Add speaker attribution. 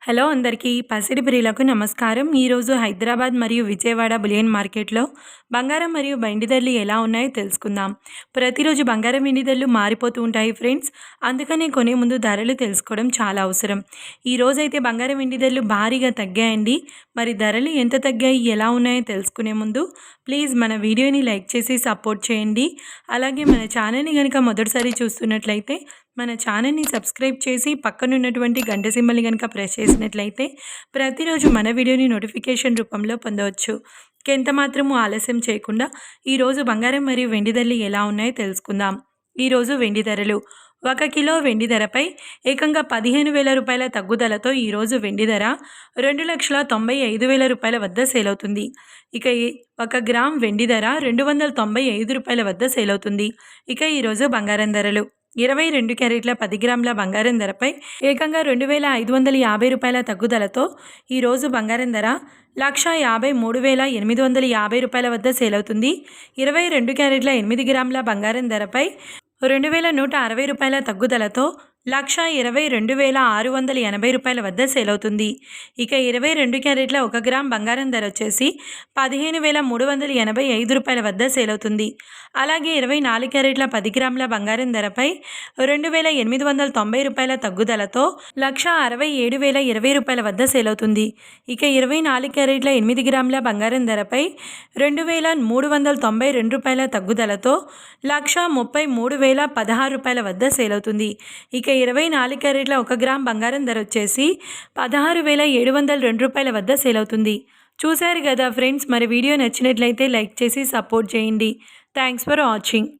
Speaker 1: Hello అందరికీ పసిడి ప్రియులకు నమస్కారం. ఈరోజు హైదరాబాద్ మరియు విజయవాడ బులియన్ మార్కెట్లో బంగారం మరియు వెండి ధరలు ఎలా ఉన్నాయో తెలుసుకుందాం. ప్రతిరోజు బంగారం వెండి ధరలు మారిపోతూ ఉంటాయి ఫ్రెండ్స్. అందుకనే కొనే ముందు ధరలు తెలుసుకోవడం చాలా అవసరం. ఈరోజైతే బంగారం వెండి ధరలు భారీగా తగ్గాయండి. మరి ధరలు ఎంత తగ్గాయి, ఎలా ఉన్నాయో తెలుసుకునే ముందు ప్లీజ్ మన వీడియోని లైక్ చేసి సపోర్ట్ చేయండి. అలాగే మన ఛానల్ని కనుక మొదటిసారి చూస్తున్నట్లయితే మన ఛానల్ని సబ్స్క్రైబ్ చేసి పక్కనున్నటువంటి గంట సింబల్ని కనుక ప్రెస్ చేసినట్లయితే ప్రతిరోజు మన వీడియోని నోటిఫికేషన్ రూపంలో పొందవచ్చు. ఎంత మాత్రము ఆలస్యం చేయకుండా ఈరోజు బంగారం మరియు వెండి ధరలు ఎలా ఉన్నాయో తెలుసుకుందాం. ఈరోజు వెండి ధరలు 1 కిలో వెండి ధరపై ఏకంగా 15,000 రూపాయల తగ్గుదలతో ఈరోజు వెండి ధర 2,95,000 రూపాయల వద్ద సేల్ అవుతుంది. ఇక 1 గ్రామ్ వెండి ధర 295 రూపాయల వద్ద సేల్ అవుతుంది. ఇక ఈరోజు బంగారం ధరలు 22 క్యారెట్ల 10 గ్రాముల బంగారం ధరపై ఏకంగా 2,550 రూపాయల తగ్గుదలతో ఈరోజు బంగారం ధర 1,53,850 రూపాయల వద్ద సేల్ అవుతుంది. 22 క్యారెట్ల 8 గ్రాముల బంగారం ధరపై 2,160 రూపాయల తగ్గుదలతో 1,22,680 రూపాయల వద్ద సేల్ అవుతుంది. ఇక 22 క్యారెట్ల 1 గ్రామ్ బంగారం ధర వచ్చేసి 15,385 రూపాయల వద్ద సేల్ అవుతుంది. అలాగే 24 క్యారెట్ల 10 గ్రాముల బంగారం ధరపై 2,890 రూపాయల తగ్గుదలతో 1,67,020 రూపాయల వద్ద సేల్ అవుతుంది. ఇక 24 క్యారెట్ల 8 గ్రాముల బంగారం ధరపై 2,392 రూపాయల తగ్గుదలతో 1,33,016 రూపాయల వద్ద సేల్ అవుతుంది. ఇక 24 క్యారెట్ల 1 గ్రామ్ బంగారం ధర వచ్చేసి 16,702 రూపాయల వద్ద సేల్ అవుతుంది. చూశారు కదా ఫ్రెండ్స్, మరి వీడియో నచ్చినట్లయితే లైక్ చేసి సపోర్ట్ చేయండి. Thanks for watching.